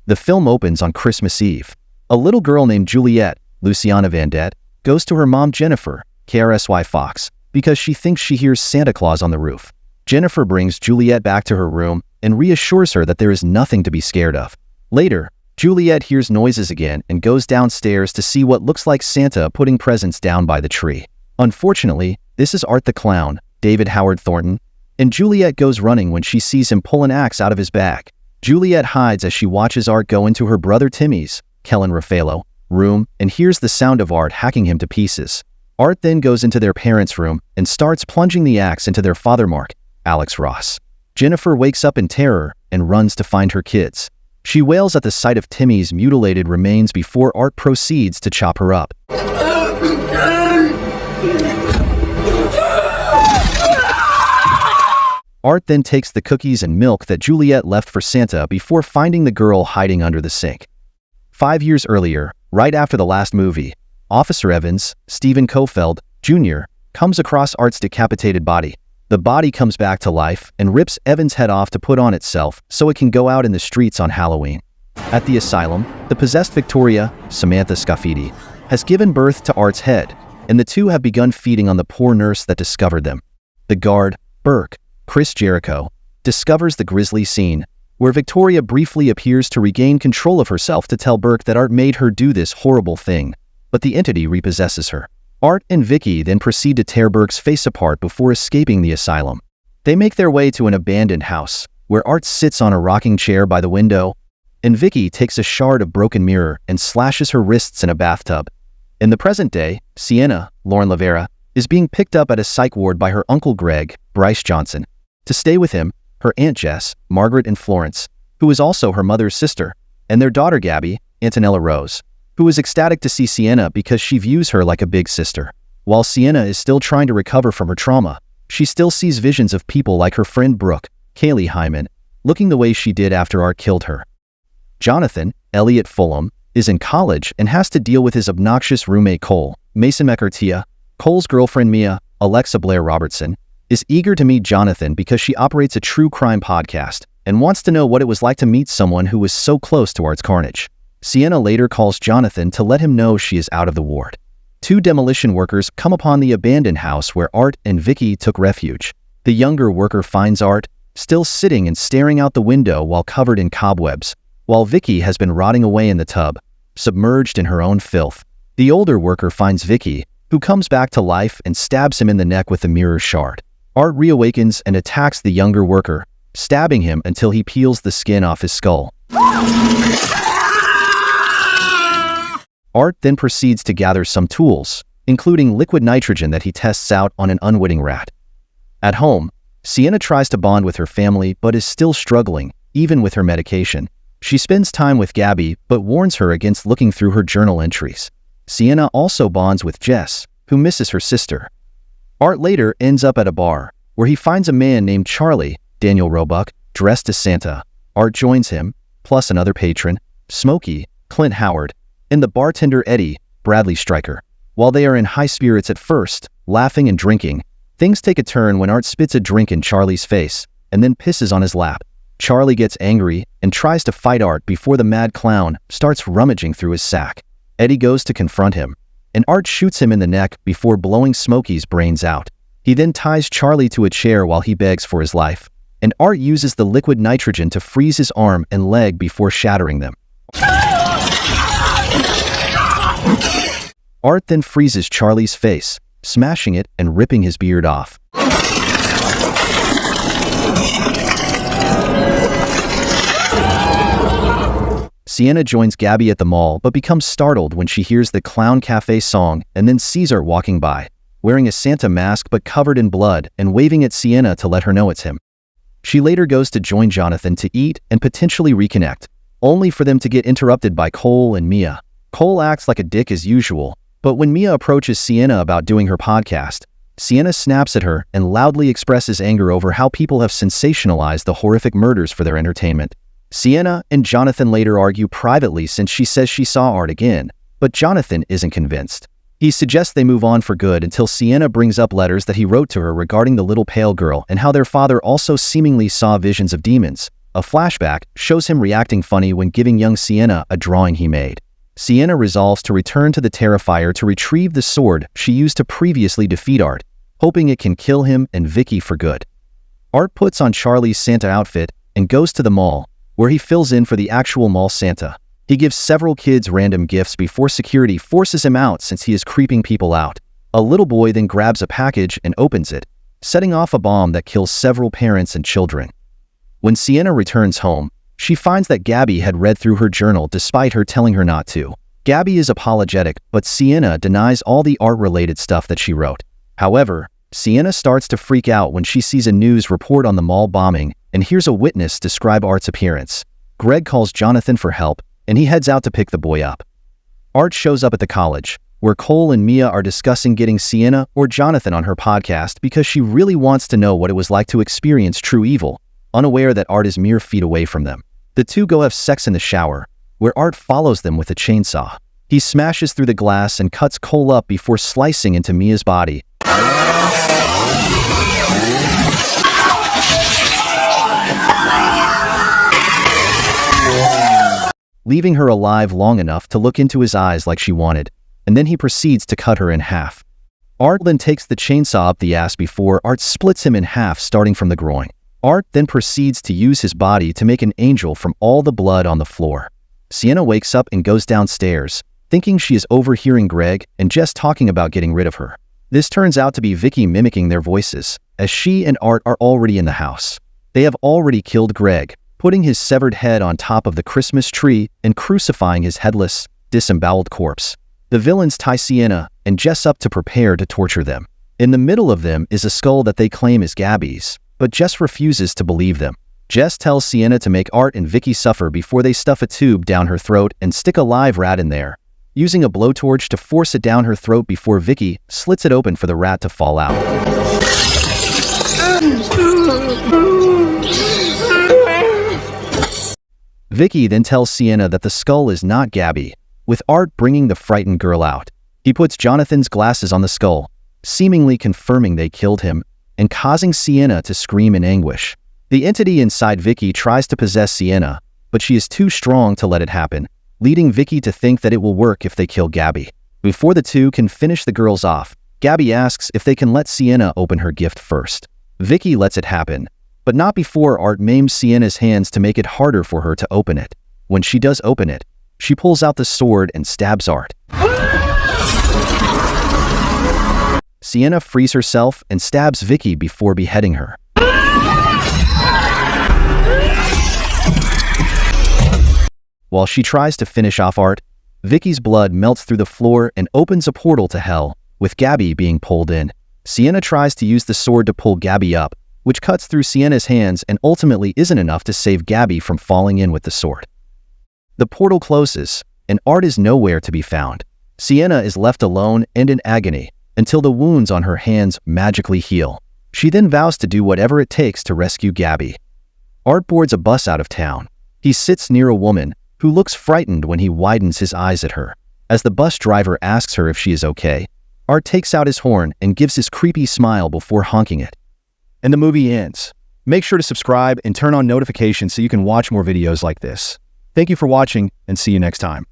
The film opens on Christmas Eve. A little girl named Juliet, Luciana Van-det, goes to her mom Jennifer, Krsy Fox, because she thinks she hears Santa Claus on the roof. Jennifer brings Juliet back to her room and reassures her that there is nothing to be scared of. Later, Juliet hears noises again and goes downstairs to see what looks like Santa putting presents down by the tree. Unfortunately, this is Art the Clown, David Howard Thornton, and Juliet goes running when she sees him pull an axe out of his bag. Juliet hides as she watches Art go into her brother Timmy's, Kellen Raffaello, room and hears the sound of Art hacking him to pieces. Art then goes into their parents' room and starts plunging the axe into their father Mark, Alex Ross. Jennifer wakes up in terror and runs to find her kids. She wails at the sight of Timmy's mutilated remains before Art proceeds to chop her up. Art then takes the cookies and milk that Juliet left for Santa before finding the girl hiding under the sink. 5 years earlier, right after the last movie, Officer Evans, Stephen Cofield, Jr., comes across Art's decapitated body. The body comes back to life and rips Evans' head off to put on itself so it can go out in the streets on Halloween. At the asylum, the possessed Victoria, Samantha Scaffidi, has given birth to Art's head, and the two have begun feeding on the poor nurse that discovered them. The guard, Burke, Jericho, discovers the grisly scene, where Victoria briefly appears to regain control of herself to tell Burke that Art made her do this horrible thing, but the entity repossesses her. Art and Vicky then proceed to tear Burke's face apart before escaping the asylum. They make their way to an abandoned house, where Art sits on a rocking chair by the window, and Vicky takes a shard of broken mirror and slashes her wrists in a bathtub. In the present day, Sienna, LaVera, is being picked up at a psych ward by her uncle Greg, Bryce Johnson, to stay with him, her aunt Jess, Margaret and Florence, who is also her mother's sister, and their daughter Gabbie, Antonella Rose, who is ecstatic to see Sienna because she views her like a big sister. While Sienna is still trying to recover from her trauma, she still sees visions of people like her friend Brooke, Kaylee Hyman, looking the way she did after Art killed her. Jonathan, Elliott Fullam, is in college and has to deal with his obnoxious roommate Cole. Mason Mecartea, Cole's girlfriend Mia, Alexa Blair Robertson, is eager to meet Jonathan because she operates a true crime podcast and wants to know what it was like to meet someone who was so close to Art's carnage. Sienna later calls Jonathan to let him know she is out of the ward. 2 demolition workers come upon the abandoned house where Art and Vicky took refuge. The younger worker finds Art, still sitting and staring out the window while covered in cobwebs, while Vicky has been rotting away in the tub, submerged in her own filth. The older worker finds Vicky, who comes back to life and stabs him in the neck with a mirror shard. Art reawakens and attacks the younger worker, stabbing him until he peels the skin off his skull. Art then proceeds to gather some tools, including liquid nitrogen that he tests out on an unwitting rat. At home, Sienna tries to bond with her family but is still struggling, even with her medication. She spends time with Gabbie but warns her against looking through her journal entries. Sienna also bonds with Jess, who misses her sister. Art later ends up at a bar, where he finds a man named Charlie, Daniel Roebuck, dressed as Santa. Art joins him, plus another patron, Smokey, Clint Howard, and the bartender Eddie, Bradley Stryker. While they are in high spirits at first, laughing and drinking, things take a turn when Art spits a drink in Charlie's face, and then pisses on his lap. Charlie gets angry and tries to fight Art before the mad clown starts rummaging through his sack. Eddie goes to confront him, and Art shoots him in the neck before blowing Smokey's brains out. He then ties Charlie to a chair while he begs for his life, and Art uses the liquid nitrogen to freeze his arm and leg before shattering them. Art then freezes Charlie's face, smashing it and ripping his beard off. Sienna joins Gabbie at the mall but becomes startled when she hears the Clown Cafe song and then sees Art walking by, wearing a Santa mask but covered in blood and waving at Sienna to let her know it's him. She later goes to join Jonathan to eat and potentially reconnect, only for them to get interrupted by Cole and Mia. Cole acts like a dick as usual, but when Mia approaches Sienna about doing her podcast, Sienna snaps at her and loudly expresses anger over how people have sensationalized the horrific murders for their entertainment. Sienna and Jonathan later argue privately since she says she saw Art again, but Jonathan isn't convinced. He suggests they move on for good until Sienna brings up letters that he wrote to her regarding the little pale girl and how their father also seemingly saw visions of demons, A flashback shows him reacting funny when giving young Sienna a drawing he made. Sienna resolves to return to the Terrifier to retrieve the sword she used to previously defeat Art, hoping it can kill him and Vicky for good. Art puts on Charlie's Santa outfit and goes to the mall, where he fills in for the actual mall Santa. He gives several kids random gifts before security forces him out since he is creeping people out. A little boy then grabs a package and opens it, setting off a bomb that kills several parents and children. When Sienna returns home, she finds that Gabbie had read through her journal despite her telling her not to. Gabbie is apologetic, but Sienna denies all the art-related stuff that she wrote. However, Sienna starts to freak out when she sees a news report on the mall bombing and hears a witness describe Art's appearance. Greg calls Jonathan for help, and he heads out to pick the boy up. Art shows up at the college, where Cole and Mia are discussing getting Sienna or Jonathan on her podcast because she really wants to know what it was like to experience true evil, unaware that Art is mere feet away from them. The two go have sex in the shower, where Art follows them with a chainsaw. He smashes through the glass and cuts Cole up before slicing into Mia's body. Leaving her alive long enough to look into his eyes like she wanted, and then he proceeds to cut her in half. Art then takes the chainsaw up the ass before Art splits him in half starting from the groin. Art then proceeds to use his body to make an angel from all the blood on the floor. Sienna wakes up and goes downstairs, thinking she is overhearing Greg and Jess talking about getting rid of her. This turns out to be Vicky mimicking their voices, as she and Art are already in the house. They have already killed Greg, putting his severed head on top of the Christmas tree and crucifying his headless, disemboweled corpse. The villains tie Sienna and Jess up to prepare to torture them. In the middle of them is a skull that they claim is Gabbie's, but Jess refuses to believe them. Jess tells Sienna to make Art and Vicky suffer before they stuff a tube down her throat and stick a live rat in there, using a blowtorch to force it down her throat before Vicky slits it open for the rat to fall out. Vicky then tells Sienna that the skull is not Gabbie, with Art bringing the frightened girl out. He puts Jonathan's glasses on the skull, seemingly confirming they killed him, and causing Sienna to scream in anguish. The entity inside Vicky tries to possess Sienna, but she is too strong to let it happen, leading Vicky to think that it will work if they kill Gabbie. Before the two can finish the girls off, Gabbie asks if they can let Sienna open her gift first. Vicky lets it happen, but not before Art maims Sienna's hands to make it harder for her to open it. When she does open it, she pulls out the sword and stabs Art. Sienna frees herself and stabs Vicky before beheading her. While she tries to finish off Art, Vicky's blood melts through the floor and opens a portal to hell, with Gabbie being pulled in. Sienna tries to use the sword to pull Gabbie up, which cuts through Sienna's hands and ultimately isn't enough to save Gabbie from falling in with the sword. The portal closes, and Art is nowhere to be found. Sienna is left alone and in agony, until the wounds on her hands magically heal. She then vows to do whatever it takes to rescue Gabbie. Art boards a bus out of town. He sits near a woman, who looks frightened when he widens his eyes at her. As the bus driver asks her if she is okay, Art takes out his horn and gives his creepy smile before honking it. And the movie ends. Make sure to subscribe and turn on notifications so you can watch more videos like this. Thank you for watching, and see you next time.